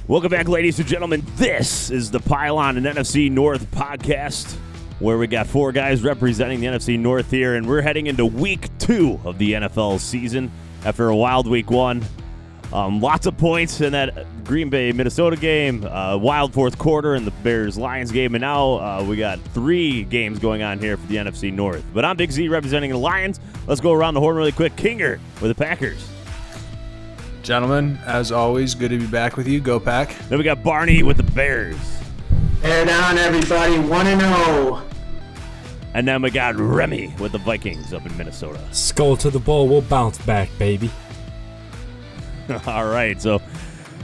Welcome back, ladies and gentlemen. This is the Pylon and NFC North podcast, where we got four guys representing the NFC North here, and we're heading into week 2 of the NFL season after a wild week 1. Lots of points in that Green Bay-Minnesota game, wild fourth quarter in the Bears-Lions game, and now we got 3 games going on here for the NFC North. But I'm Big Z representing the Lions. Let's go around the horn really quick. Kinger with the Packers. Gentlemen, as always, good to be back with you. Go Pack. Then we got Barney with the Bears. Bear down, everybody. 1-0. And then we got Remy with the Vikings up in Minnesota. Skull to the bowl. We'll bounce back, baby. All right, so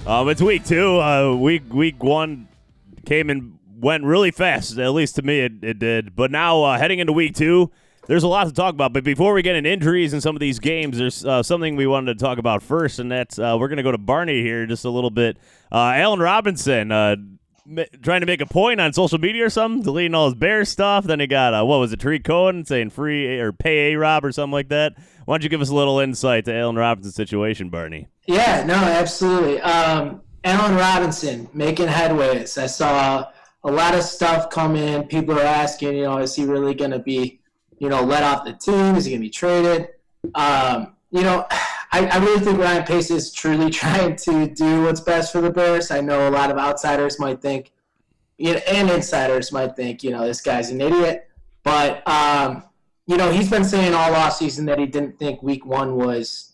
it's week 2. Week 1 came and went really fast. At least to me, it did. But now heading into week 2, there's a lot to talk about. But before we get into injuries in some of these games, there's something we wanted to talk about first, and that's we're going to go to Barney here just a little bit. Allen Robinson trying to make a point on social media or something, deleting all his Bears stuff. Then he got, Tariq Cohen saying free or pay A-Rob or something like that. Why don't you give us a little insight to Allen Robinson's situation, Barney? Yeah, no, absolutely. Allen Robinson making headways. I saw a lot of stuff come in. People are asking, is he really going to be, let off the team? Is he going to be traded? I really think Ryan Pace is truly trying to do what's best for the Bears. I know a lot of outsiders might think, and insiders might think, this guy's an idiot. But, he's been saying all offseason that he didn't think week 1 was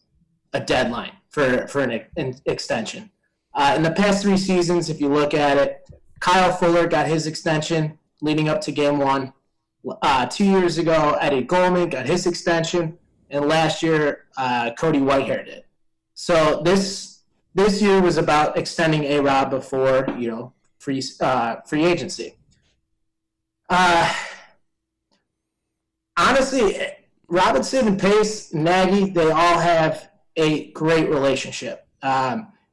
a deadline for an extension. In the past 3 seasons, if you look at it, Kyle Fuller got his extension leading up to game 1. 2 years ago, Eddie Goldman got his extension. And last year, Cody Whitehair did. So this year was about extending A-Rob before, free agency. Honestly, Robinson and Pace, Nagy, they all have a great relationship.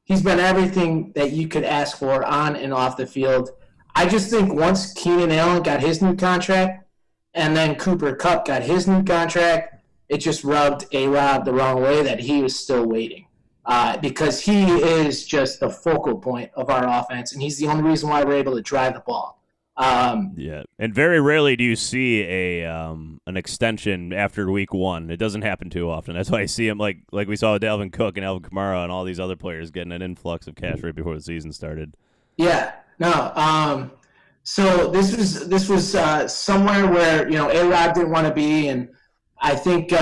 He's been everything that you could ask for on and off the field. I just think once Keenan Allen got his new contract and then Cooper Kupp got his new contract, it just rubbed A-Rob the wrong way that he was still waiting because he is just the focal point of our offense, and he's the only reason why we're able to drive the ball. Yeah, and very rarely do you see an extension after week 1. It doesn't happen too often. That's why I see him like we saw with Dalvin Cook and Alvin Kamara and all these other players getting an influx of cash right before the season started. Yeah, no. So this was somewhere where A-Rob didn't want to be, and I think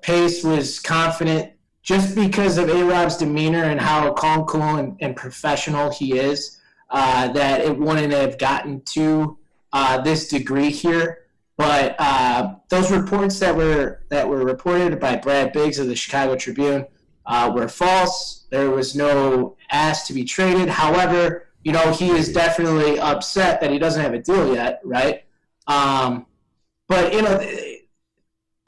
Pace was confident just because of A-Rob's demeanor and how calm, cool, and professional he is, that it wouldn't have gotten to this degree here. But those reports that were reported by Brad Biggs of the Chicago Tribune were false. There was no ask to be traded. However, he is definitely upset that he doesn't have a deal yet, right? But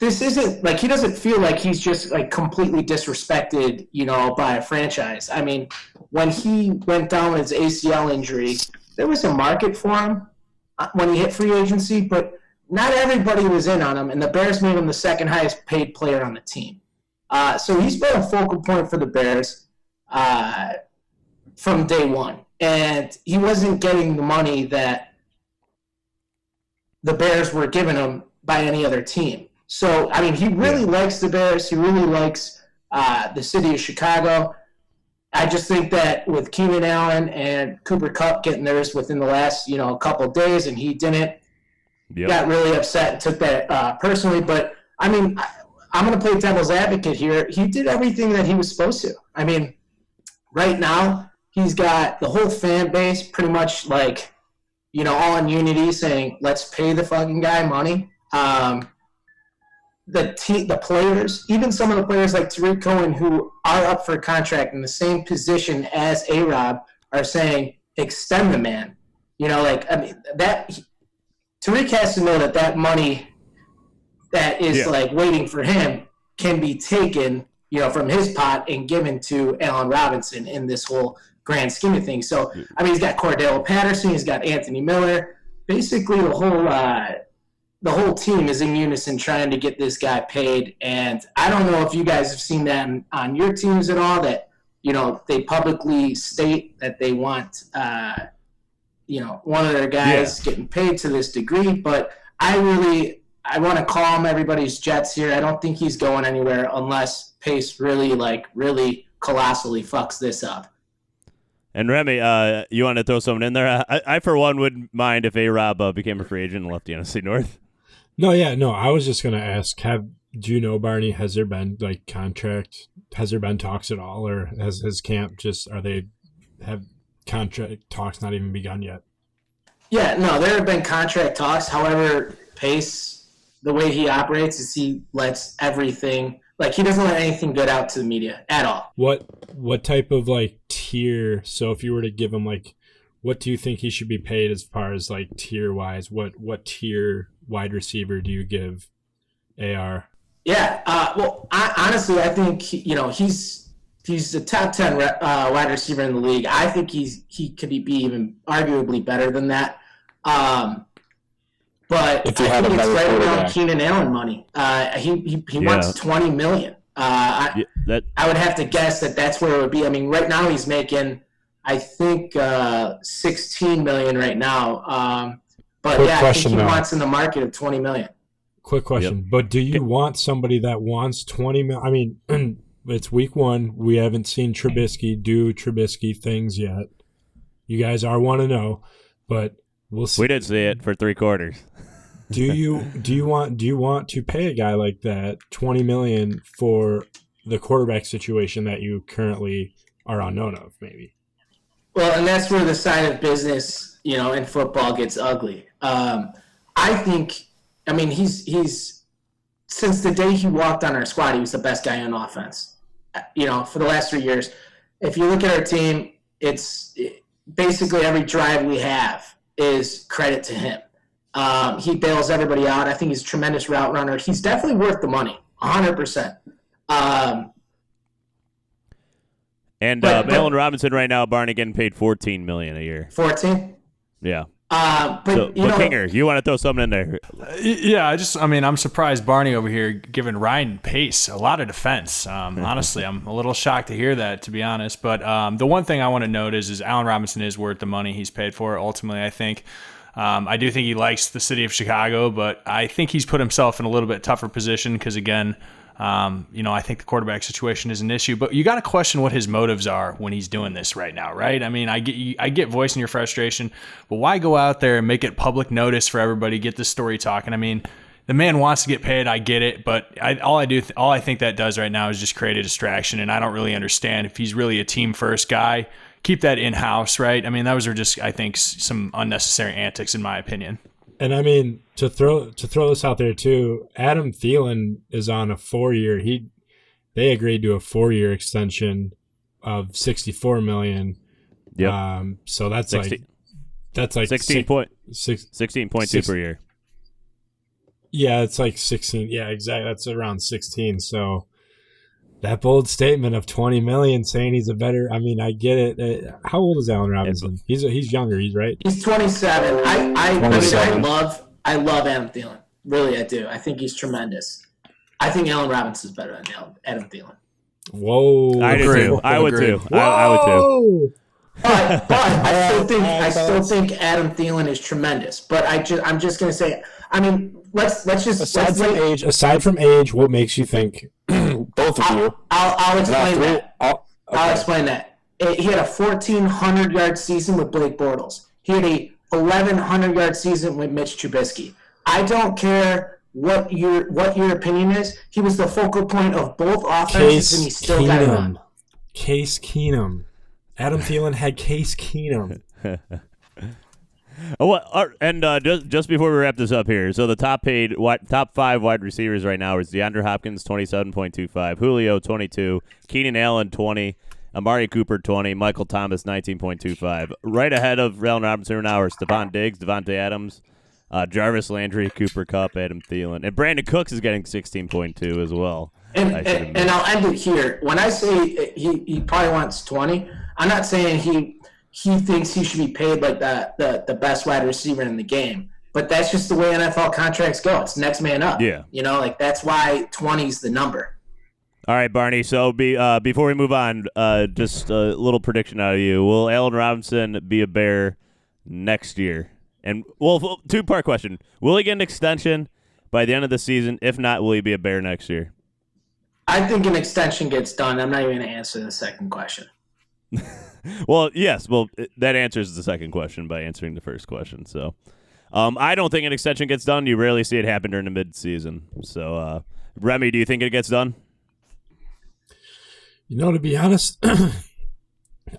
this isn't like he doesn't feel like he's just like completely disrespected, by a franchise. I mean, when he went down with his ACL injury, there was a market for him when he hit free agency, but not everybody was in on him, and the Bears made him the second highest paid player on the team. So he's been a focal point for the Bears from day one, and he wasn't getting the money that the Bears were giving him by any other team. So, I mean, he really likes the Bears. He really likes the city of Chicago. I just think that with Keenan Allen and Cooper Kupp getting theirs within the last, couple of days, and he didn't, got really upset and took that personally. But, I mean, I'm going to play devil's advocate here. He did everything that he was supposed to. I mean, right now, he's got the whole fan base pretty much like, all in unity saying, let's pay the fucking guy money. The players, even some of the players like Tariq Cohen who are up for a contract in the same position as A-Rob are saying, extend the man. That Tariq has to know that money that is waiting for him can be taken, from his pot and given to Allen Robinson in this whole grand scheme of things. So, I mean, he's got Cordell Patterson, he's got Anthony Miller. Basically, the whole team is in unison trying to get this guy paid. And I don't know if you guys have seen that on your teams at all, that they publicly state that they want, one of their guys getting paid to this degree. But I want to calm everybody's jets here. I don't think he's going anywhere unless Pace really colossally fucks this up. And Remy, you want to throw something in there? I for one, wouldn't mind if A-Rob became a free agent and left the NFC North. No, I was just going to ask, do you know, Barney, has there been has there been talks at all, or has his camp have contract talks not even begun yet? Yeah, no, there have been contract talks. However, Pace, the way he operates is he lets everything, he doesn't let anything good out to the media at all. What type of tier? So if you were to give him what do you think he should be paid as far as tier wise? What tier wide receiver do you give AR? Yeah, honestly, I think he's a top 10 wide receiver in the league. I think he could be even arguably better than that. But I think it's right around Keenan Allen money. He wants $20 million. I would have to guess that's where it would be. I mean, right now he's making, I think, $16 million right now. But I think he wants in the market of $20 million. Quick question, but do you want somebody that wants $20 million? I mean, it's week 1. We haven't seen Trubisky do Trubisky things yet. You guys are 1-0, but we'll see. We did see it for 3 quarters. Do you want to pay a guy like that $20 million for the quarterback situation that you currently are unknown of, maybe? Well, and that's where the side of business, in football gets ugly. I think. I mean, he's since the day he walked on our squad, he was the best guy on offense. For the last 3 years. If you look at our team, it's basically every drive we have is credit to him. He bails everybody out. I think he's a tremendous route runner. He's definitely worth the money, 100%. Allen Robinson right now, Barney getting paid $14 million a year. 14? Yeah. But Kinger, you want to throw something in there? Yeah, I'm surprised Barney over here giving Ryan Pace a lot of defense. Honestly, I'm a little shocked to hear that, to be honest. But the one thing I want to note is Allen Robinson is worth the money he's paid for. Ultimately, I think. I do think he likes the city of Chicago, but I think he's put himself in a little bit tougher position because, again, I think the quarterback situation is an issue, but you got to question what his motives are when he's doing this right now, right? I mean, I get voicing your frustration, but why go out there and make it public notice for everybody, get this story talking? I mean, the man wants to get paid, I get it, but all I think that does right now is just create a distraction, and I don't really understand if he's really a team first guy. Keep that in-house, right? I mean, those are just, I think, some unnecessary antics in my opinion. And I mean, to throw this out there too, Adam Thielen is on a 4-year. They agreed to a 4-year extension of $64 million. Yep. So that's 16.2 per year. Yeah, it's 16. Yeah, exactly. That's around 16. So that bold statement of $20 million saying he's a better. I mean, I get it. How old is Allen Robinson? He's younger. He's right. He's 27. I love Adam Thielen. Really, I do. I think he's tremendous. I think Allen Robinson is better than Adam Thielen. Whoa! I do too. I would too. I would too. But I still think Adam Thielen is tremendous. But I'm just gonna say. I mean, let's just aside from age, what makes you think both of you? I'll explain that. I'll explain that. He had a 1,400-yard season with Blake Bortles. He had a 1,100-yard season with Mitch Trubisky. I don't care what your opinion is. He was the focal point of both offenses, and he still got it on. Case Keenum. Adam Thielen had Case Keenum. Just before we wrap this up here, so the top 5 wide receivers right now is DeAndre Hopkins 27.25, Julio 22, Keenan Allen 20, Amari Cooper 20, Michael Thomas 19.25. Right ahead of Allen Robinson now are Stephon Diggs, Devontae Adams, Jarvis Landry, Cooper Kupp, Adam Thielen, and Brandon Cooks is getting 16.2 as well. And I'll end it here. When I say he probably wants 20, I'm not saying he thinks he should be paid like the best wide receiver in the game. But that's just the way NFL contracts go. It's next man up. Yeah. That's why 20 is the number. All right, Barney. So before we move on, just a little prediction out of you. Will Allen Robinson be a Bear next year? And, well, two-part question. Will he get an extension by the end of the season? If not, will he be a Bear next year? I think an extension gets done. I'm not even going to answer the second question. Well, yes. Well, that answers the second question by answering the first question. So I don't think an extension gets done. You rarely see it happen during the midseason. So, Remy, do you think it gets done? To be honest,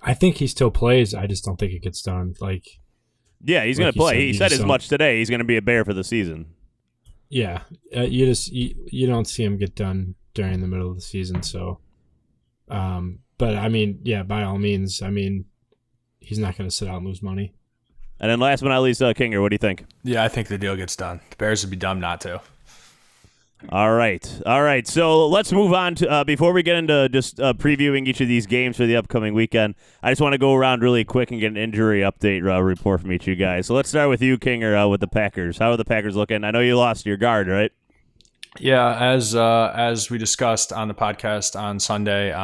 I think he still plays. I just don't think it gets done. Yeah, he's going to play. He said as much today. He's going to be a Bear for the season. Yeah, you don't see him get done during the middle of the season. So, but I mean, yeah, by all means, I mean, he's not going to sit out and lose money. And then last but not least, Kinger, what do you think? Yeah, I think the deal gets done. The Bears would be dumb not to. All right. So let's move on to before we get into just previewing each of these games for the upcoming weekend. I just want to go around really quick and get an injury update report from each of you guys. So let's start with you, Kinger, with the Packers. How are the Packers looking? I know you lost your guard, right? Yeah, as we discussed on the podcast on Sunday,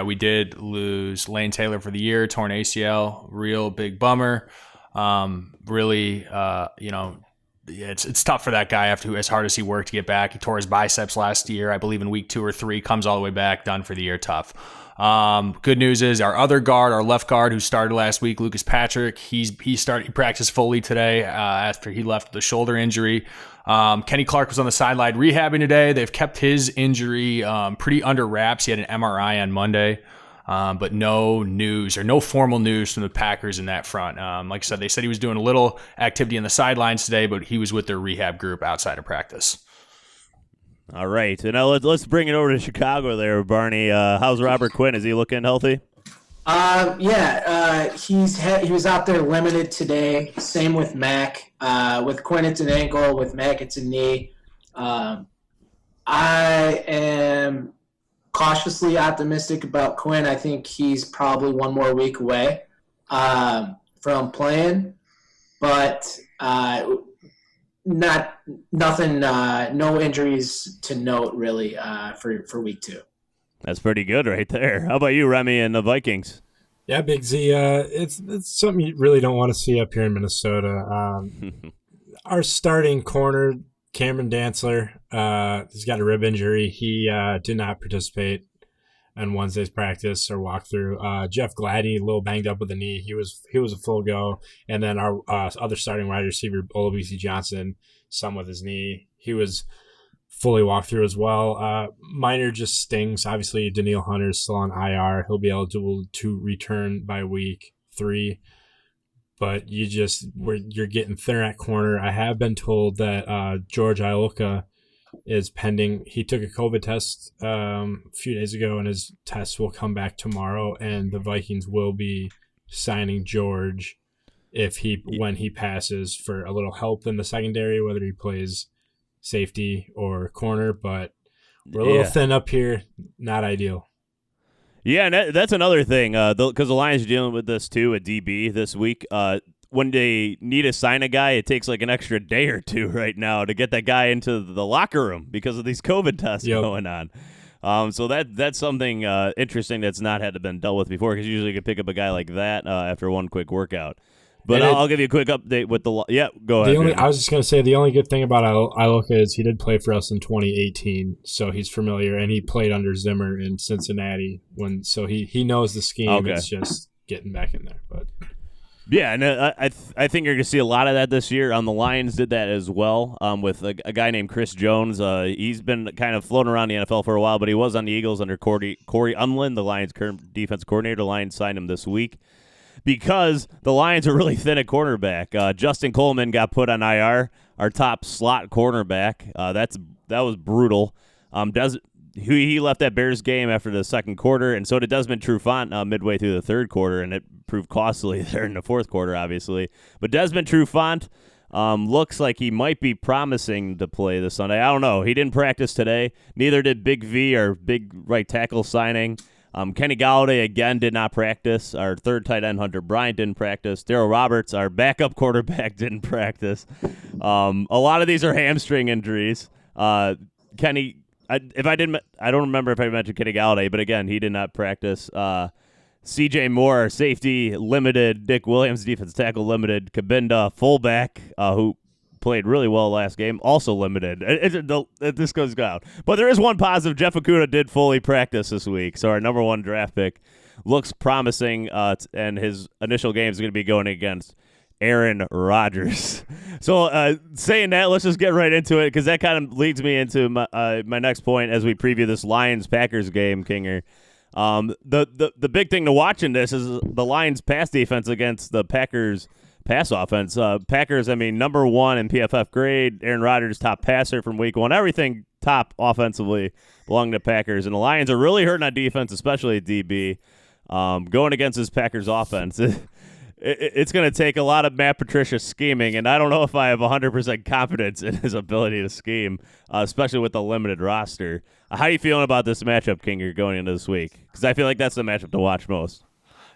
we did lose Lane Taylor for the year, torn ACL, real big bummer. It's tough for that guy after as hard as he worked to get back. He tore his biceps last year, I believe in week 2 or 3, comes all the way back, done for the year, tough. Good news is our other guard, our left guard who started last week, Lucas Patrick, he practiced fully today after he left with a shoulder injury. Kenny Clark was on the sideline rehabbing today. They've kept his injury pretty under wraps. He had an MRI on Monday. But no news or no formal news from the Packers in that front. Like I said, they said he was doing a little activity on the sidelines today, but he was with their rehab group outside of practice. All right. And now let's bring it over to Chicago there, Barney. How's Robert Quinn? Is he looking healthy? He was out there limited today. Same with Mac. With Quinn, it's an ankle. With Mac, it's a knee. I am cautiously optimistic about Quinn. I think he's probably one more week away from playing, but no injuries to note really for week 2. That's pretty good right there. How about you, Remy, and the Vikings? Yeah, Big Z. It's something you really don't want to see up here in Minnesota. Our starting corner, Cameron Dantzler, he's got a rib injury. He did not participate in Wednesday's practice or walkthrough. Jeff Gladney, a little banged up with the knee. He was a full go. And then our other starting wide receiver, Olabisi Johnson, some with his knee. He was fully walked through as well. Minor just stings. Obviously, Daniil Hunter is still on IR. He'll be eligible to return by week 3. But you're getting thinner at corner. I have been told that George Iloka is pending. He took a COVID test a few days ago, and his test will come back tomorrow. And the Vikings will be signing George when he passes for a little help in the secondary, whether he plays safety or corner. But we're a little thin up here. Not ideal. Yeah, and that's another thing, because the Lions are dealing with this too at DB this week. When they need to sign a guy, it takes like an extra day or 2 right now to get that guy into the locker room because of these COVID tests going on. So that's something interesting that's not had to been dealt with before, because usually you can pick up a guy like that after one quick workout. But I'll give you a quick update with the go ahead. I was just going to say the only good thing about Iloka is he did play for us in 2018, so he's familiar, and he played under Zimmer in Cincinnati so he knows the scheme. Okay. It's just getting back in there. But yeah, and I think you're going to see a lot of that this year. The Lions did that as well with a guy named Chris Jones. He's been kind of floating around the NFL for a while, but he was on the Eagles under Corey Unlin, the Lions' current defense coordinator. The Lions signed him this week because the Lions are really thin at cornerback. Justin Coleman got put on IR, our top slot cornerback. That was brutal. He left that Bears game after the second quarter, and so did Desmond Trufant midway through the third quarter, and it proved costly there in the fourth quarter, obviously. But Desmond Trufant looks like he might be promising to play this Sunday. I don't know. He didn't practice today. Neither did Big V, our big right tackle signing. Kenny Golladay, again, did not practice. Our third tight end, Hunter Bryant, didn't practice. Darrell Roberts, our backup quarterback, didn't practice. A lot of these are hamstring injuries. Kenny I don't remember if I mentioned Kenny Galladay, but again, he did not practice. C.J. Moore, safety, limited. Nick Williams, defense tackle, limited. Kabinda, fullback, who played really well last game, also limited. This goes down. But there is one positive. Jeff Okudah did fully practice this week, so our number 1 draft pick looks promising, and his initial game is going to be going against Aaron Rodgers. So saying that, let's just get right into it, because that kind of leads me into my next point as we preview this Lions-Packers game, Kinger. The big thing to watch in this is the Lions' pass defense against the Packers' pass offense. Packers, number 1 in PFF grade. Aaron Rodgers, top passer from week 1. Everything top offensively belonging to Packers. And the Lions are really hurting on defense, especially at DB, going against this Packers offense. It's going to take a lot of Matt Patricia scheming, and I don't know if I have 100% confidence in his ability to scheme, especially with the limited roster. How are you feeling about this matchup, Kinger, going into this week? Because I feel like that's the matchup to watch most.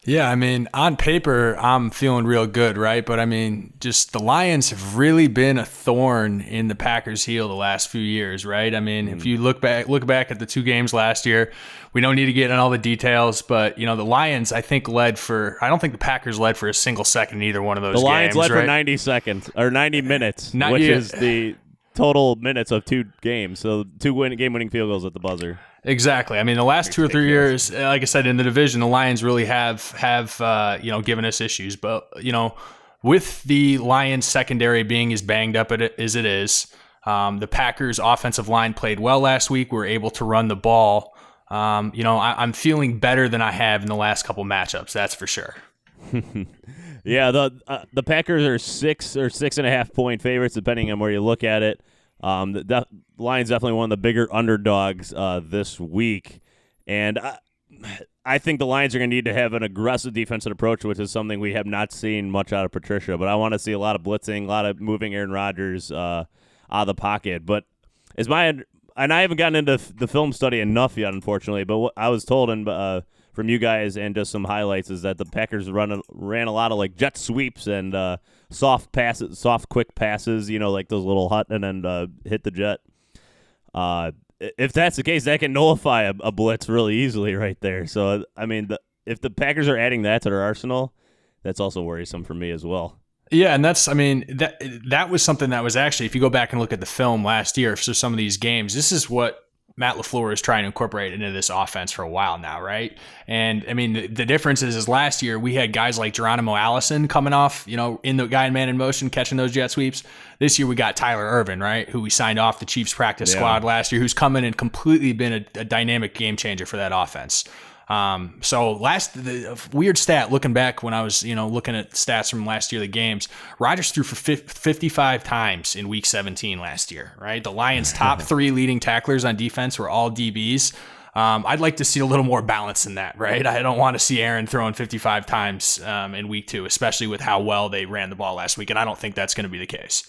Yeah, on paper, I'm feeling real good, right? But, just the Lions have really been a thorn in the Packers' heel the last few years, right? If you look back at the 2 games last year, we don't need to get in all the details, but, the Lions, I don't think the Packers led for a single second in either one of those games. The Lions led right? for 90 seconds, or 90 minutes, is the total minutes of 2 games. So 2 game-winning field goals at the buzzer. Exactly. The last 2 or 3 years, like I said, in the division, the Lions really have given us issues. But, with the Lions secondary being as banged up as it is, the Packers offensive line played well last week. We were able to run the ball. I'm feeling better than I have in the last couple matchups. That's for sure. Yeah, the Packers are 6 or 6.5 point favorites, depending on where you look at it. The Lions definitely one of the bigger underdogs this week, and I think the Lions are going to need to have an aggressive defensive approach, which is something we have not seen much out of Patricia. But I want to see a lot of blitzing, a lot of moving Aaron Rodgers out of the pocket. But and I haven't gotten into the film study enough yet, unfortunately. But what I was told from you guys and just some highlights is that the Packers ran a lot of like jet sweeps and soft quick passes, like those little hut and then hit the jet. If that's the case, that can nullify a blitz really easily right there. So, if the Packers are adding that to their arsenal, that's also worrisome for me as well. Yeah, and that's, that was something that was actually, if you go back and look at the film last year for some of these games, this is what Matt LaFleur is trying to incorporate into this offense for a while now, right? And the difference is last year we had guys like Geronimo Allison coming off, in the guy in man in motion, catching those jet sweeps. This year we got Tyler Ervin, right, who we signed off the Chiefs practice squad last year, who's come in and completely been a dynamic game changer for that offense. The weird stat looking back when I was, looking at stats from last year, the games, Rodgers threw for 55 times in week 17 last year, right? The Lions' top 3 leading tacklers on defense were all DBs. I'd like to see a little more balance in that, right? I don't want to see Aaron throwing 55 times in week 2, especially with how well they ran the ball last week. And I don't think that's going to be the case.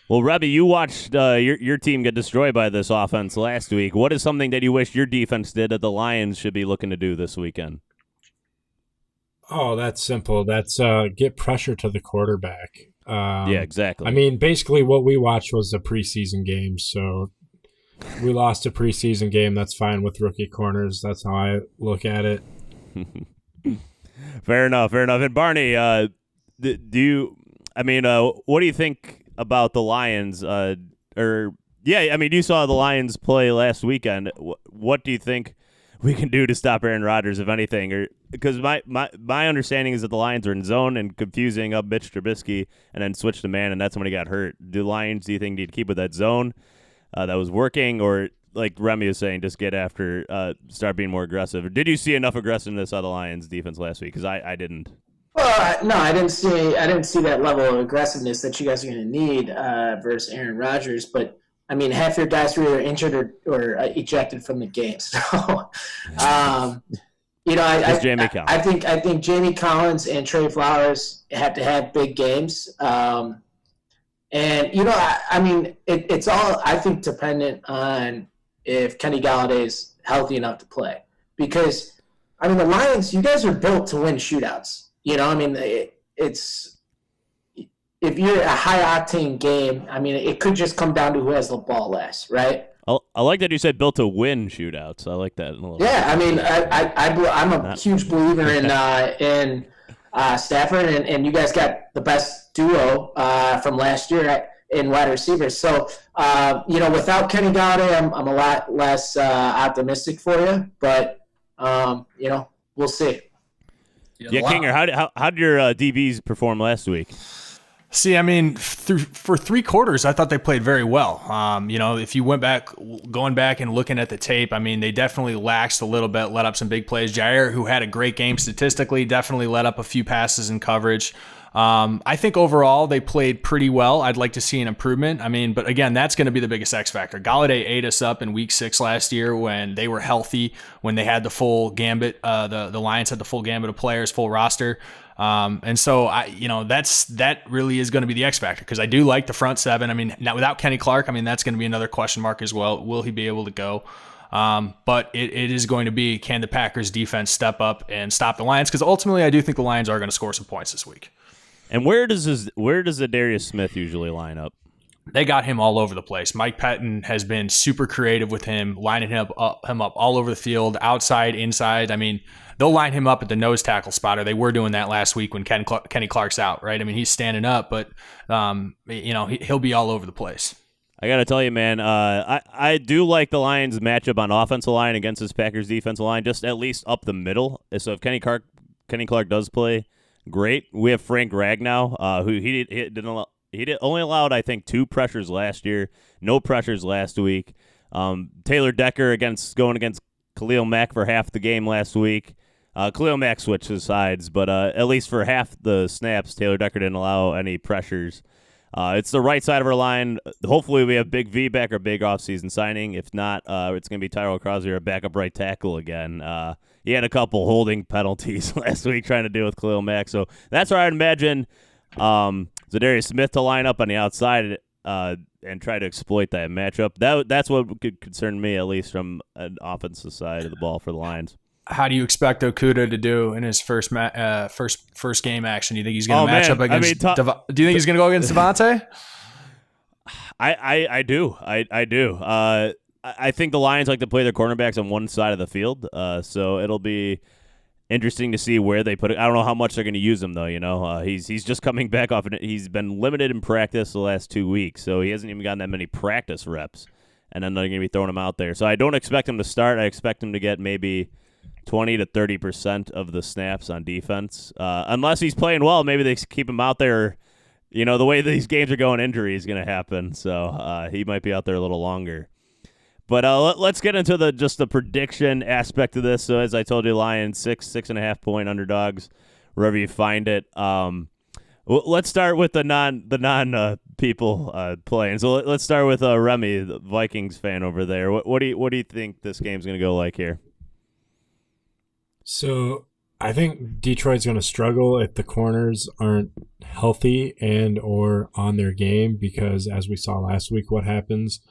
Well, Remy, you watched your team get destroyed by this offense last week. What is something that you wish your defense did that the Lions should be looking to do this weekend? Oh, that's simple. That's get pressure to the quarterback. Yeah, exactly. Basically what we watched was the preseason game, so we lost a preseason game. That's fine with rookie corners. That's how I look at it. Fair enough. And Barney, what do you think about the Lions? You saw the Lions play last weekend. What do you think we can do to stop Aaron Rodgers, if anything? Because my understanding is that the Lions are in zone and confusing up Mitch Trubisky and then switch to man, and that's when he got hurt. Do Lions, do you think, need to keep with that zone that was working, or like Remy was saying, just get after, start being more aggressive? Did you see enough aggressiveness out of the Lions defense last week? Because I didn't. Well, no, I didn't see that level of aggressiveness that you guys are going to need versus Aaron Rodgers. But half your guys were either injured or ejected from the game. So, I think Jamie Collins and Trey Flowers have to have big games. It's all, I think, dependent on if Kenny Galladay is healthy enough to play. Because the Lions, you guys are built to win shootouts. It's if you're a high octane game, it could just come down to who has the ball last, right? I like that you said built to win shootouts. I like that a little. Yeah, I mean, I'm a huge believer in Stafford, and you guys got the best duo from last year in wide receivers. So, without Kenny Galladay, I'm a lot less optimistic for you. But, we'll see. Yeah, Kinger, how did your DBs perform last week? See, I mean, for 3 quarters, I thought they played very well. If you going back and looking at the tape, I mean, they definitely laxed a little bit, let up some big plays. Jair, who had a great game statistically, definitely let up a few passes in coverage. I think overall they played pretty well. I'd like to see an improvement. I mean, but again, that's going to be the biggest X factor. Galladay ate us up in week 6 last year when they were healthy, when they had the full gambit. The Lions had the full gambit of players, full roster. And so that really is going to be the X factor, because I do like the front 7. I mean, now without Kenny Clark, I mean, that's going to be another question mark as well. Will he be able to go? But it is going to be, can the Packers defense step up and stop the Lions? Because ultimately, I do think the Lions are going to score some points this week. And where does Zadarius Smith usually line up? They got him all over the place. Mike Pettin has been super creative with him, lining him up all over the field, outside, inside. I mean, they'll line him up at the nose tackle spot, or they were doing that last week when Kenny Clark's out, right? I mean, he's standing up, but he'll be all over the place. I got to tell you, man, I do like the Lions' matchup on offensive line against this Packers defensive line, just at least up the middle. So if Kenny Clark does play, great. We have Frank Ragnow, who he only allowed, I think, 2 pressures last year, no pressures last week. Taylor Decker going against Khalil Mack for half the game last week. Khalil Mack switched his sides, but at least for half the snaps, Taylor Decker didn't allow any pressures. It's the right side of our line. Hopefully we have Big V back, our big offseason signing. If not, it's going to be Tyrell Crosby, our backup right tackle again. He had a couple holding penalties last week trying to deal with Khalil Mack. So that's where I'd imagine Zadarius Smith to line up on the outside and try to exploit that matchup. That's what could concern me, at least from an offensive side of the ball for the Lions. How do you expect Okudah to do in his first game action? Do you think he's going to match up against? Do you think he's going to go against Devontae? I do. I do. I think the Lions like to play their cornerbacks on one side of the field, so it'll be interesting to see where they put it. I don't know how much they're going to use him, though. He's just coming back off, and he's been limited in practice the last 2 weeks, so he hasn't even gotten that many practice reps, and then they're going to be throwing him out there. So I don't expect him to start. I expect him to get maybe 20 to 30% of the snaps on defense. Unless he's playing well, maybe they keep him out there. The way these games are going, injury is going to happen, so he might be out there a little longer. But let's get into the prediction aspect of this. So as I told you, Lions 6.5 point underdogs, wherever you find it. Let's start with the non people playing. So let's start with Remy, the Vikings fan over there. What do you think this game's going to go like here? So I think Detroit's going to struggle if the corners aren't healthy and or on their game, because as we saw last week, what happens.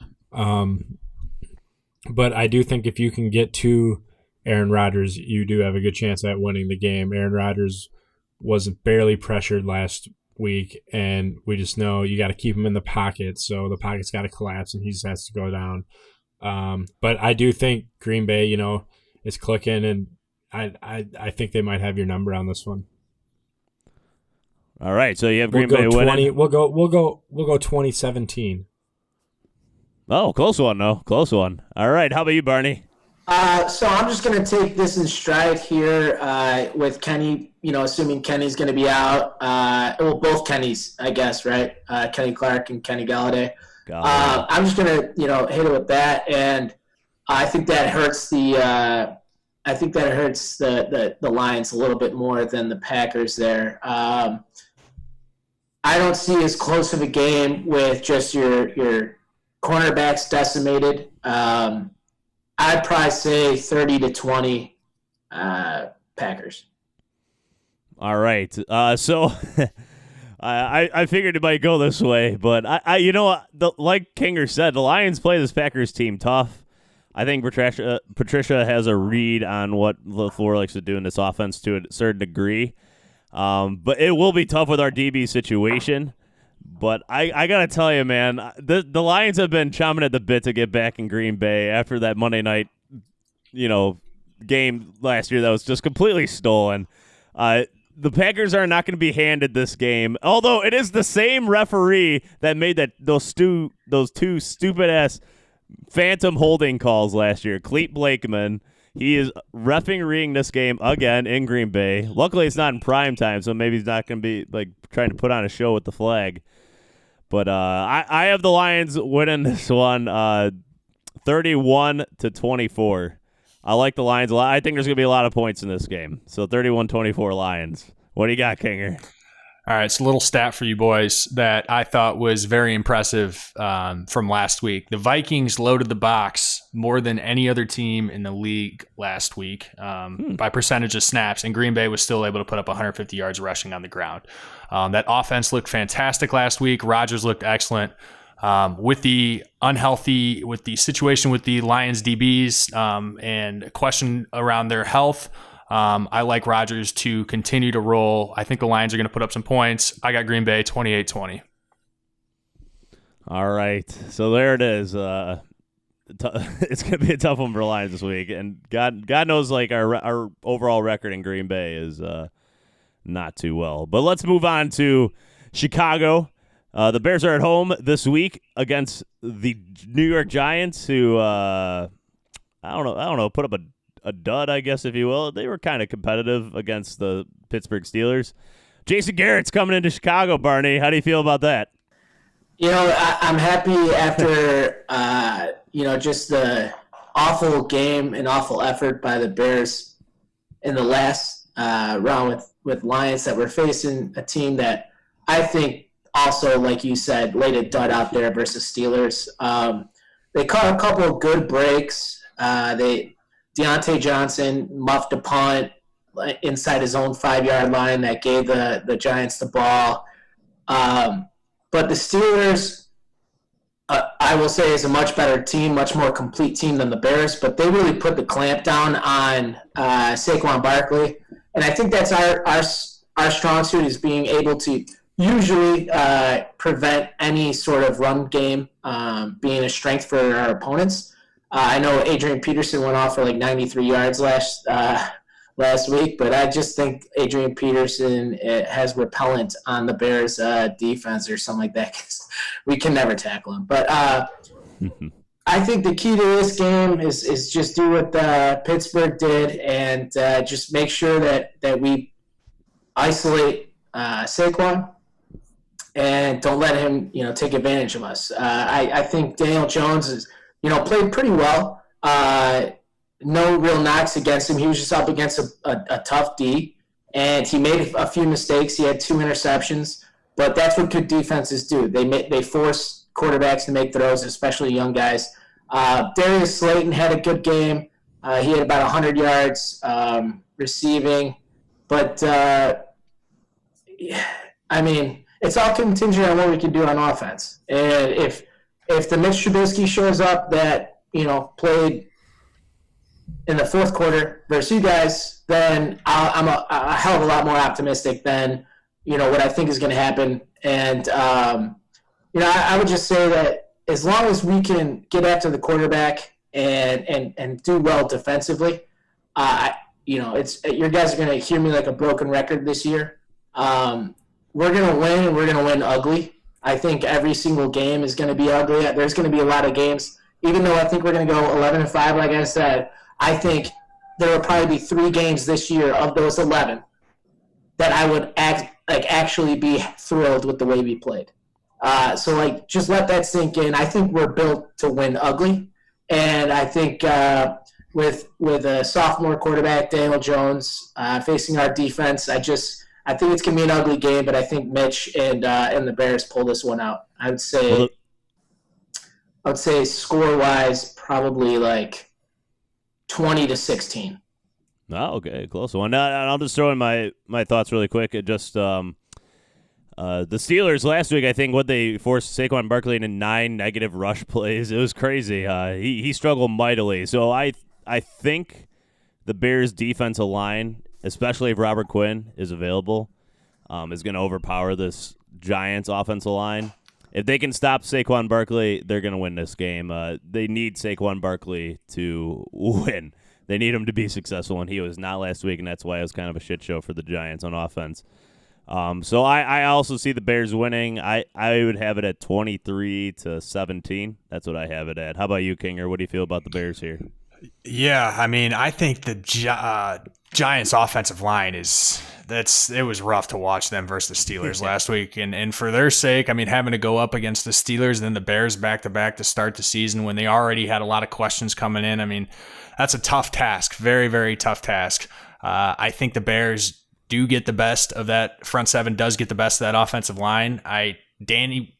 But I do think if you can get to Aaron Rodgers, you do have a good chance at winning the game. Aaron Rodgers was barely pressured last week, and we just know you got to keep him in the pocket. So the pocket's got to collapse, and he just has to go down. But I do think Green Bay, is clicking, and I think they might have your number on this one. All right, so you have Green Bay winning. We'll go 2017. Oh, close one, though. Close one. All right. How about you, Barney? So I'm just going to take this in stride here with Kenny, assuming Kenny's going to be out. Both Kennys, I guess, right? Kenny Clark and Kenny Galladay. I'm just going to, hit it with that. And I think that hurts the Lions a little bit more than the Packers there. I don't see as close of a game with just your cornerbacks decimated. I'd probably say 30-20 Packers. All right. So I figured it might go this way, but like Kinger said, the Lions play this Packers team tough. I think Patricia has a read on what LaFleur likes to do in this offense to a certain degree. But it will be tough with our DB situation. But I got to tell you, man, the Lions have been chomping at the bit to get back in Green Bay after that Monday night, game last year that was just completely stolen. The Packers are not going to be handed this game, although it is the same referee that made those two stupid-ass phantom holding calls last year, Clete Blakeman. He is refereeing this game again in Green Bay. Luckily, it's not in prime time, so maybe he's not going to be trying to put on a show with the flag. But I have the Lions winning this one 31-24. I like the Lions a lot. I think there's going to be a lot of points in this game. So 31-24 Lions. What do you got, Kinger? All right, it's a little stat for you boys that I thought was very impressive from last week. The Vikings loaded the box more than any other team in the league last week by percentage of snaps, and Green Bay was still able to put up 150 yards rushing on the ground. That offense looked fantastic last week. Rodgers looked excellent. With the situation with the Lions DBs and a question around their health, I like Rodgers to continue to roll. I think the Lions are going to put up some points. I got Green Bay 28-20. All right. So there it is. It's going to be a tough one for Lions this week. And God knows our overall record in Green Bay is not too well. But let's move on to Chicago. The Bears are at home this week against the New York Giants, who I don't know, put up a dud, I guess, if you will. They were kind of competitive against the Pittsburgh Steelers. Jason Garrett's coming into Chicago, Barney. How do you feel about that? I'm happy after just the awful game and awful effort by the Bears in the last round with Lions, that we're facing a team that I think also, like you said, laid a dud out there versus Steelers. They caught a couple of good breaks. Deontay Johnson muffed a punt inside his own 5-yard line that gave the Giants the ball. But the Steelers, I will say, is a much better team, much more complete team than the Bears, but they really put the clamp down on Saquon Barkley. And I think that's our strong suit, is being able to usually prevent any sort of run game being a strength for our opponents. I know Adrian Peterson went off for 93 yards last week, but I just think Adrian Peterson has repellent on the Bears defense or something like that, because we can never tackle him. But I think the key to this game is just do what Pittsburgh did and just make sure that we isolate Saquon and don't let him take advantage of us. I think Daniel Jones is played pretty well. No real knocks against him. He was just up against a tough D, and he made a few mistakes. He had 2 interceptions, but that's what good defenses do. They force quarterbacks to make throws, especially young guys. Darius Slayton had a good game. He had about 100 yards receiving, but it's all contingent on what we can do on offense. And if the Mitch Trubisky shows up that played in the fourth quarter versus you guys, then I'm a hell of a lot more optimistic than what I think is going to happen. And I would just say that as long as we can get after the quarterback and do well defensively, your guys are going to hear me like a broken record this year. We're going to win, and we're going to win ugly. I think every single game is going to be ugly. There's going to be a lot of games, even though I think we're going to go 11-5, like I said. I think there will probably be 3 games this year of those 11 that I would actually be thrilled with the way we played. So just let that sink in. I think we're built to win ugly, and I think with a sophomore quarterback, Daniel Jones, facing our defense, I think it's going to be an ugly game, but I think Mitch and the Bears pull this one out. I would say score-wise, probably 20-16. Oh, okay, close one. I'll just throw in my thoughts really quick. It just the Steelers last week, I think, they forced Saquon Barkley into 9 negative rush plays. It was crazy. He struggled mightily. So I think the Bears' defensive line, especially if Robert Quinn is available, is going to overpower this Giants offensive line. If they can stop Saquon Barkley, they're going to win this game. They need Saquon Barkley to win. They need him to be successful, and he was not last week, and that's why it was kind of a shit show for the Giants on offense. So I also see the Bears winning. I would have it at 23-17. That's what I have it at. How about you, Kinger? What do you feel about the Bears here? Yeah, I mean, I think the Giants' offensive line it was rough to watch them versus the Steelers last week. And for their sake, I mean, having to go up against the Steelers and then the Bears back-to-back to start the season when they already had a lot of questions coming in, I mean, that's a tough task, very, very tough task. I think the Bears do get the best of that front seven, does get the best of that offensive line. Danny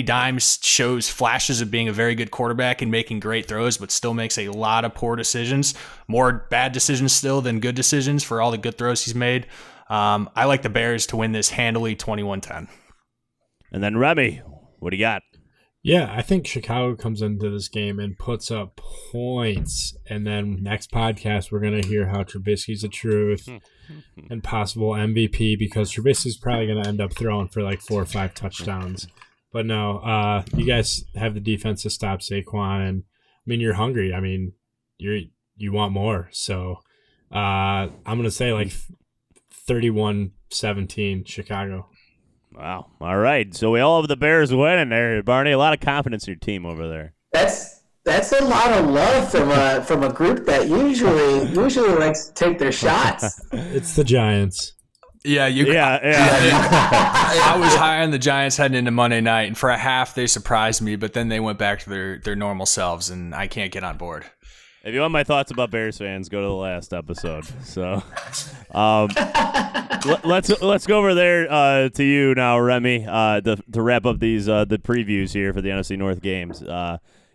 Dimes shows flashes of being a very good quarterback and making great throws, but still makes a lot of poor decisions, more bad decisions still than good decisions for all the good throws he's made. I like the Bears to win this handily 21-10. And then Remy, what do you got? Yeah, I think Chicago comes into this game and puts up points. And then next podcast, we're going to hear how Trubisky's the truth and possible MVP because Trubisky's probably going to end up throwing for like 4 or 5 touchdowns. But no, you guys have the defense to stop Saquon. And, I mean, you're hungry. I mean, you want more. So I'm going to say like 31-17 Chicago. Wow. All right. So we all have the Bears winning there. Barney, a lot of confidence in your team over there. That's a lot of love from a group that usually likes to take their shots. It's the Giants. Yeah, yeah. I was high on the Giants heading into Monday night, and for a half they surprised me, but then they went back to their normal selves, and I can't get on board. If you want my thoughts about Bears fans, go to the last episode. So, let's go over there to you now, Remy, to wrap up these the previews here for the NFC North games.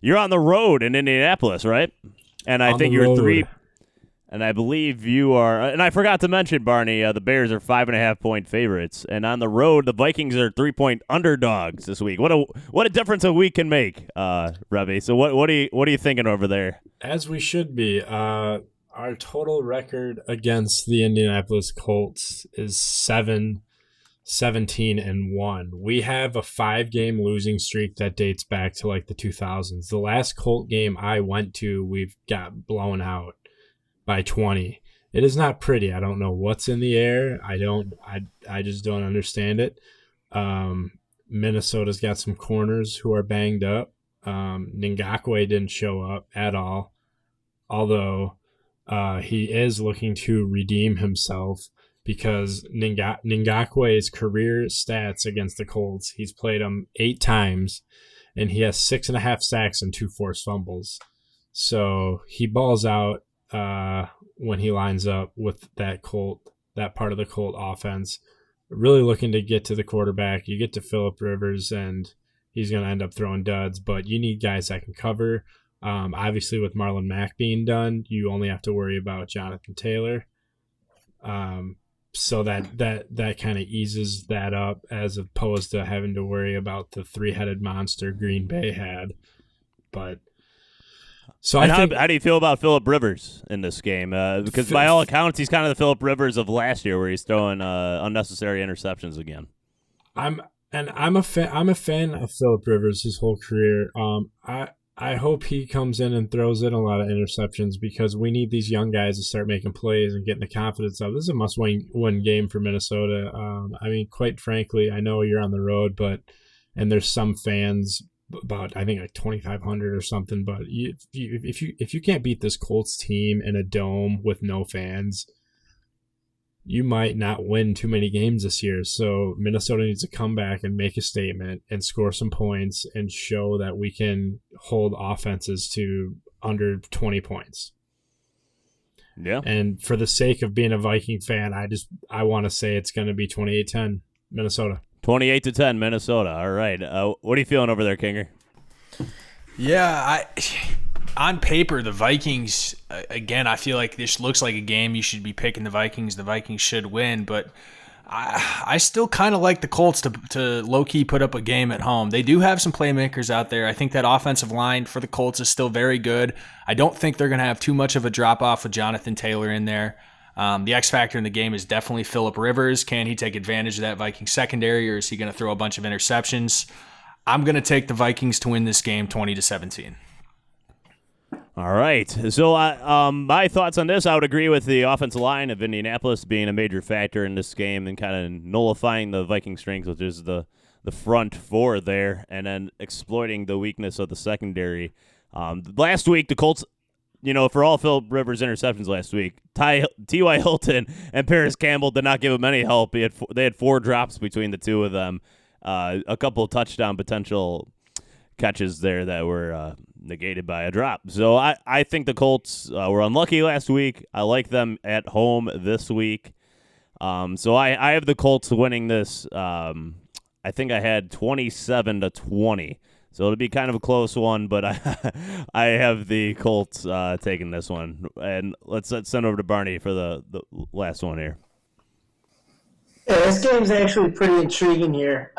You're on the road in Indianapolis, right? And I think you're 3. And I believe you are. And I forgot to mention, Barney, the Bears are 5.5-point favorites, and on the road, the Vikings are 3-point underdogs this week. What a difference a week can make, Remy. So what are you thinking over there? As we should be. Our total record against the Indianapolis Colts is 17-1. We have a 5-game losing streak that dates back to like the 2000s. The last Colt game I went to, we've got blown out by 20. It is not pretty. I don't know what's in the air. I just don't understand it. Minnesota's got some corners who are banged up. Ngakoue didn't show up at all, although he is looking to redeem himself because Ngakoue's career stats against the Colts, he's played them 8 times, and he has 6.5 sacks and 2 forced fumbles. So he balls out when he lines up with that part of the Colt offense. Really looking to get to the quarterback. You get to Phillip Rivers, and he's going to end up throwing duds, but you need guys that can cover. Obviously, with Marlon Mack being done, you only have to worry about Jonathan Taylor. So that kind of eases that up as opposed to having to worry about the 3-headed monster Green Bay had. But so how do you feel about Phillip Rivers in this game? Because by all accounts, he's kind of the Phillip Rivers of last year, where he's throwing unnecessary interceptions again. I'm a fan of Phillip Rivers his whole career. I hope he comes in and throws in a lot of interceptions because we need these young guys to start making plays and getting the confidence up. This is a must-win game for Minnesota. I mean, quite frankly, I know you're on the road, and there's some fans, about I think like 2,500 or something. But if you can't beat this Colts team in a dome with no fans, you might not win too many games this year. So Minnesota needs to come back and make a statement and score some points and show that we can hold offenses to under 20 points. Yeah. And for the sake of being a Viking fan, I want to say it's going to be 28-10 Minnesota. 28-10 Minnesota. All right. What are you feeling over there, Kinger? Yeah, on paper, the Vikings, again, I feel like this looks like a game you should be picking the Vikings. The Vikings should win, but I still kind of like the Colts to low-key put up a game at home. They do have some playmakers out there. I think that offensive line for the Colts is still very good. I don't think they're going to have too much of a drop-off with Jonathan Taylor in there. The X factor in the game is definitely Phillip Rivers. Can he take advantage of that Viking secondary, or is he going to throw a bunch of interceptions? I'm going to take the Vikings to win this game 20-17. All right. So my thoughts on this, I would agree with the offensive line of Indianapolis being a major factor in this game and kind of nullifying the Viking strength, which is the front four there, and then exploiting the weakness of the secondary. Last week, the Colts, for all Phillip Rivers' interceptions last week, T.Y. Hilton and Paris Campbell did not give him any help. They had 4 drops between the two of them. A couple of touchdown potential catches there that were negated by a drop. So I think the Colts were unlucky last week. I like them at home this week. So I have the Colts winning this. I think I had 27-20. So it'll be kind of a close one, but I have the Colts taking this one. And let's send over to Barney for the last one here. Yeah, this game's actually pretty intriguing here.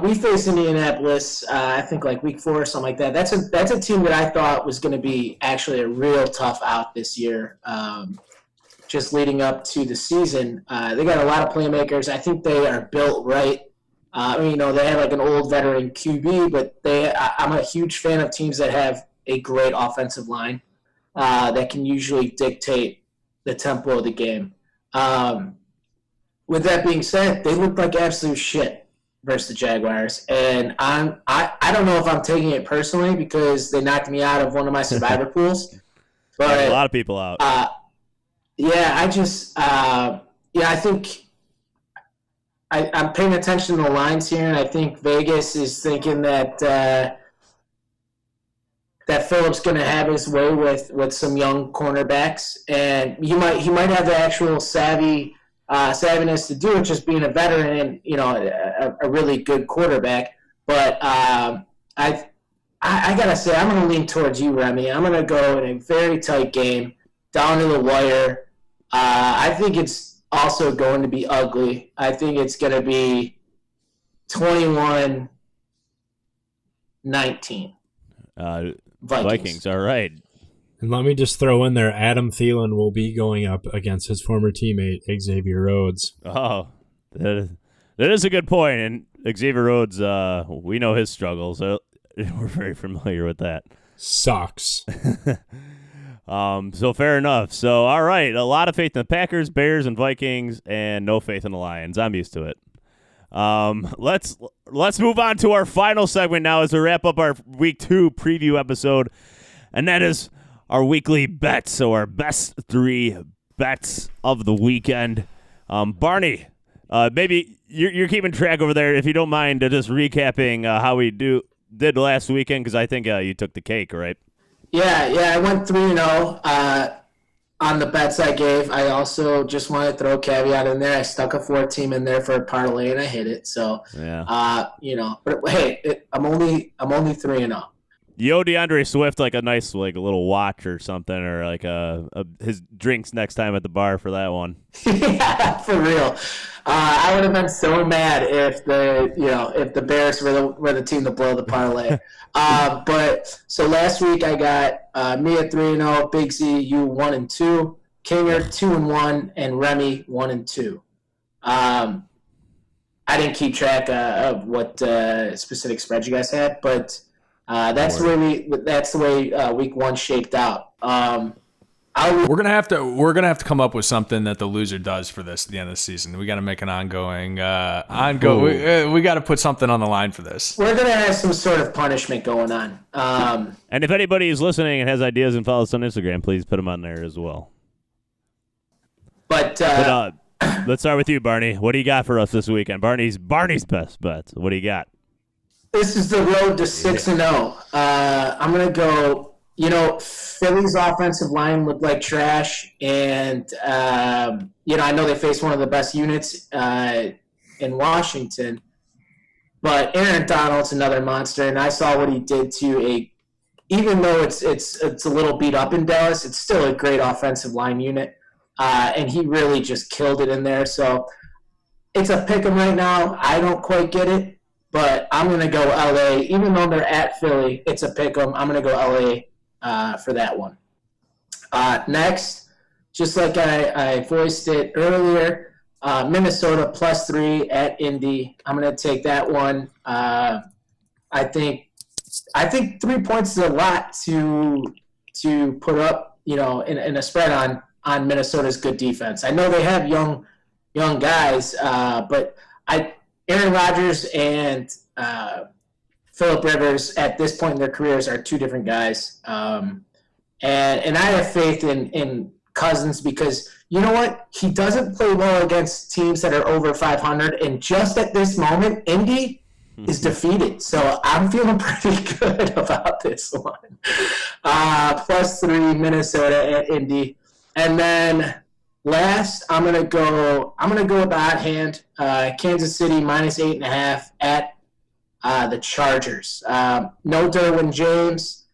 We faced Indianapolis, I think like week 4 or something like that. That's a team that I thought was going to be actually a real tough out this year. Just leading up to the season, they got a lot of playmakers. I think they are built right. They have like an old veteran QB, but I'm a huge fan of teams that have a great offensive line that can usually dictate the tempo of the game. With that being said, they looked like absolute shit versus the Jaguars, and I don't know if I'm taking it personally because they knocked me out of one of my survivor pools. But a lot of people out. I think I'm paying attention to the lines here, and I think Vegas is thinking that Phillip's going to have his way with some young cornerbacks, and he might have the actual savviness to do it, just being a veteran and a really good quarterback. But I gotta say, I'm going to lean towards you, Remy. I'm going to go in a very tight game, down to the wire. I think it's also going to be ugly. I think it's going to be 21-19. Vikings, all right. And let me just throw in there, Adam Thielen will be going up against his former teammate, Xavier Rhodes. Oh, that is a good point. And Xavier Rhodes, we know his struggles. We're very familiar with that. Sucks. So fair enough. So, all right, a lot of faith in the Packers, Bears, and Vikings, and no faith in the Lions. I'm used to it. Let's move on to our final segment now as we wrap up our Week 2 preview episode, and that is our weekly bets. So our best 3 bets of the weekend. Barney, maybe you're keeping track over there. If you don't mind, just recapping how we did last weekend, because I think you took the cake, right? Yeah, I went 3-0 on the bets I gave. I also just want to throw a caveat in there. I stuck a 4-team in there for a parlay and I hit it. So, yeah. But hey, I'm only 3-0. You owe DeAndre Swift like a nice a little watch or something, or like his drinks next time at the bar for that one. Yeah, for real. I would have been so mad if the Bears were the team to blow the parlay. But so last week I got me at 3-0, Big Z, you 1-2, Kinger 2-1, and Remy 1-2. I didn't keep track of what specific spread you guys had, but that's the way week 1 shaped out. We're gonna have to come up with something that the loser does for this at the end of the season. We got to make an ongoing. We got to put something on the line for this. We're gonna have some sort of punishment going on. And if anybody is listening and has ideas and follows us on Instagram, please put them on there as well. But let's start with you, Barney. What do you got for us this weekend? Barney's best bets. What do you got? This is the road to 6-0. I'm gonna go. Philly's offensive line looked like trash, and I know they faced one of the best units in Washington, but Aaron Donald's another monster, and I saw what he did to even though it's a little beat up in Dallas, it's still a great offensive line unit, and he really just killed it in there. So it's a pick 'em right now. I don't quite get it, but I'm gonna go LA, even though they're at Philly. It's a pick 'em. I'm gonna go LA. For that one. Next, just like I voiced it earlier, Minnesota +3 at Indy. I'm going to take that one. I think 3 points is a lot to put up, in a spread on Minnesota's good defense. I know they have young guys, but Aaron Rodgers and Phillip Rivers at this point in their careers are two different guys. And I have faith in Cousins because you know what? He doesn't play well against teams that are over 500. And just at this moment, Indy is defeated. So I'm feeling pretty good about this one. +3 Minnesota at Indy. And then last, I'm gonna go with the hot hand. Kansas City -8.5 at the Chargers. No Derwin James.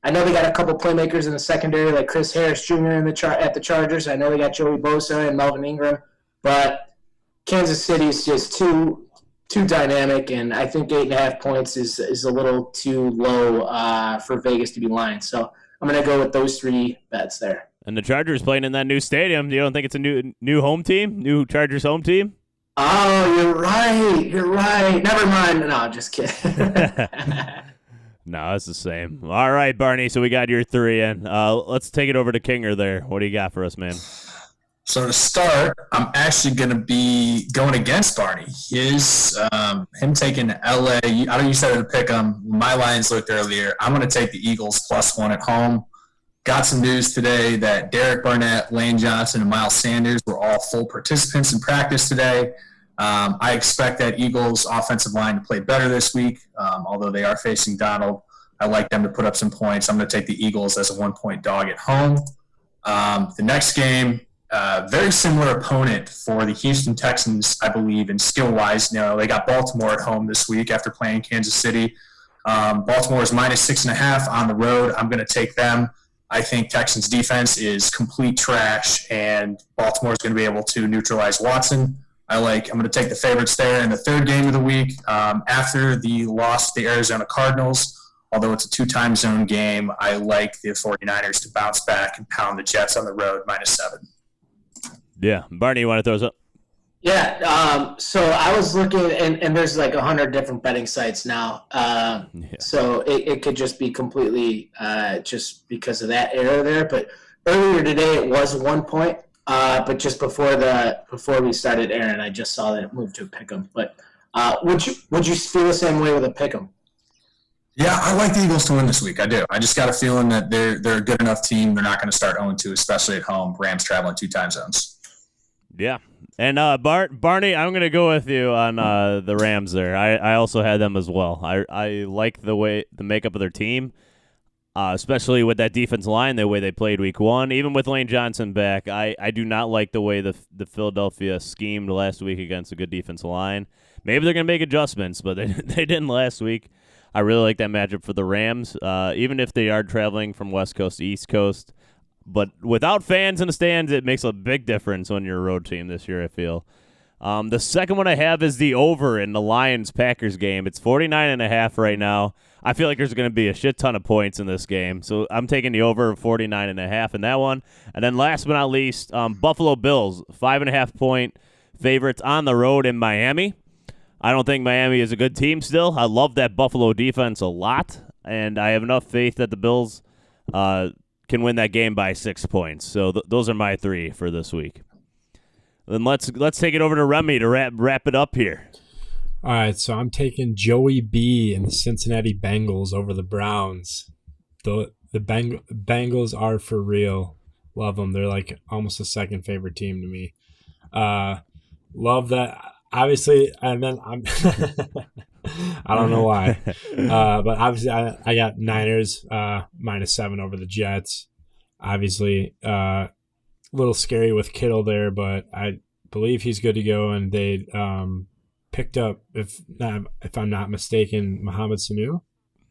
I know they got a couple playmakers in the secondary, like Chris Harris Jr. at the Chargers. I know they got Joey Bosa and Melvin Ingram, but Kansas City is just too dynamic, and I think 8.5 points is a little too low for Vegas to be lying. So I'm going to go with those 3 bets there. And the Chargers playing in that new stadium. You don't think it's a new home team? New Chargers home team? Oh, you're right. Never mind. No, just kidding. No, it's the same. All right, Barney, so we got your 3 in. Let's take it over to Kinger there. What do you got for us, man? So to start, I'm actually going to be going against Barney. Him taking LA. I know you said to pick him. My Lions looked earlier. I'm going to take the Eagles +1 at home. Got some news today that Derek Barnett, Lane Johnson, and Miles Sanders were all full participants in practice today. I expect that Eagles offensive line to play better this week, although they are facing Donald. I like them to put up some points. I'm going to take the Eagles as a 1-point dog at home. The next game, very similar opponent for the Houston Texans, I believe, in skill-wise. They got Baltimore at home this week after playing Kansas City. Baltimore is -6.5 on the road. I'm going to take them. I think Texans defense is complete trash, and Baltimore is going to be able to neutralize Watson. I'm going to take the favorites there in the third game of the week. After the loss to the Arizona Cardinals, although it's a 2-time zone game, I like the 49ers to bounce back and pound the Jets on the road -7. Yeah. Barney, you want to throw us up? Yeah, so I was looking, and there's like 100 different betting sites now. So it could just be completely just because of that error there. But earlier today it was 1 point. But just before we started airing, I just saw that it moved to a pick'em. But would you feel the same way with a pick'em? Yeah, I like the Eagles to win this week. I do. I just got a feeling that they're a good enough team. They're not going to start 0-2, especially at home. Rams traveling 2 time zones. Yeah. And Barney, I'm going to go with you on the Rams there. I also had them as well. I like the makeup of their team, especially with that defense line, the way they played week 1. Even with Lane Johnson back, I do not like the way the Philadelphia schemed last week against a good defensive line. Maybe they're going to make adjustments, but they didn't last week. I really like that matchup for the Rams, even if they are traveling from West Coast to East Coast. But without fans in the stands, it makes a big difference when you're a road team this year, I feel. The second one I have is the over in the Lions-Packers game. It's 49.5 right now. I feel like there's going to be a shit ton of points in this game. So I'm taking the over 49.5 in that one. And then last but not least, Buffalo Bills, 5.5-point favorites on the road in Miami. I don't think Miami is a good team still. I love that Buffalo defense a lot, and I have enough faith that the Bills can win that game by 6 points. So those are my 3 for this week. Then let's take it over to Remy to wrap it up here. All right, so I'm taking Joey B and the Cincinnati Bengals over the Browns. The Bengals are for real. Love them. They're like almost a second favorite team to me. Love that. Obviously, and then I'm I don't know why, but obviously I got Niners -7 over the Jets. Obviously, a little scary with Kittle there, but I believe he's good to go. And they picked up, if I'm not mistaken, Mohamed Sanu,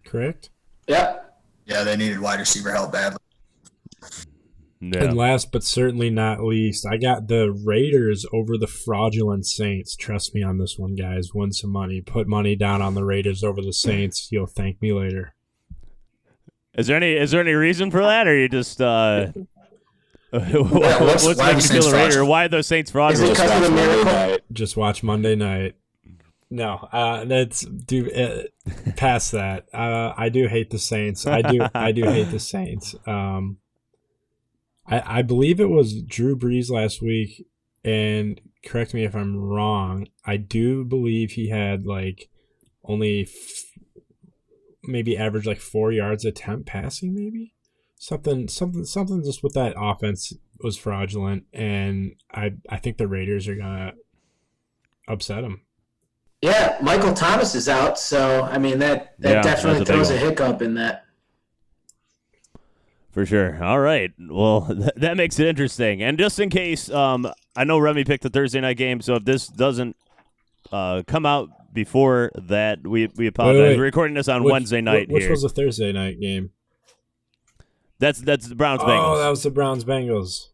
correct? Yep. Yeah, they needed wide receiver help badly. Yeah. And last but certainly not least, I got the Raiders over the fraudulent Saints. Trust me on this one, guys. Win some money. Put money down on the Raiders over the Saints. You'll thank me later. Is there any reason for that, or you just what's why making you feel the Raider? Why are those Saints Is it fraudulent? because of the miracle? Just watch Monday night. No, that's past that. I do hate the Saints. I do hate the Saints. I believe it was Drew Brees last week, and correct me if I'm wrong. I do believe he had like only maybe average like 4 yards attempt passing, maybe something just with that offense was fraudulent, and I think the Raiders are gonna upset him. Yeah, Michael Thomas is out, so I mean that definitely throws a hiccup in that. For sure. All right. Well, that makes it interesting. And just in case, I know Remy picked the Thursday night game, so if this doesn't come out before that, we apologize. Wait. We're recording this on Wednesday night. Which was the Thursday night game? That's the Browns-Bengals. Oh, that was the Browns-Bengals.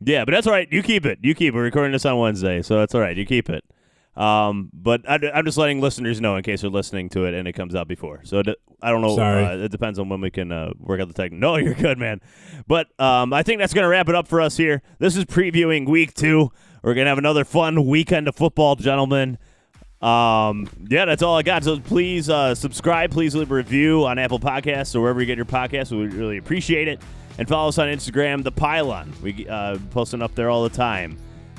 Yeah, but that's all right. You keep it. We're recording this on Wednesday, so that's all right. You keep it. But I'm just letting listeners know in case they're listening to it and it comes out before. So I don't know. Sorry. It depends on when we can work out the tech. No, you're good, man. But I think that's going to wrap it up for us here. This is previewing week 2. We're going to have another fun weekend of football, gentlemen. Yeah, that's all I got. So please subscribe. Please leave a review on Apple Podcasts or wherever you get your podcasts. We would really appreciate it. And follow us on Instagram, The Pylon. We posting up there all the time.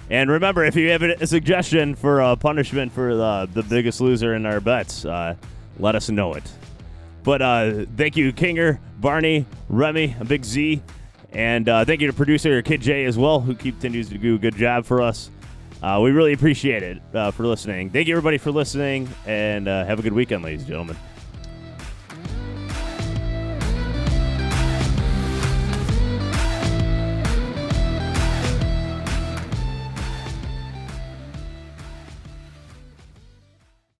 And remember, if you have a suggestion for a punishment for the biggest loser in our bets, let us know it. But thank you, Kinger, Barney, Remy, a big Z, and thank you to producer Kid J as well, who continues to do a good job for us. We really appreciate it for listening. Thank you, everybody, for listening, and have a good weekend, ladies and gentlemen.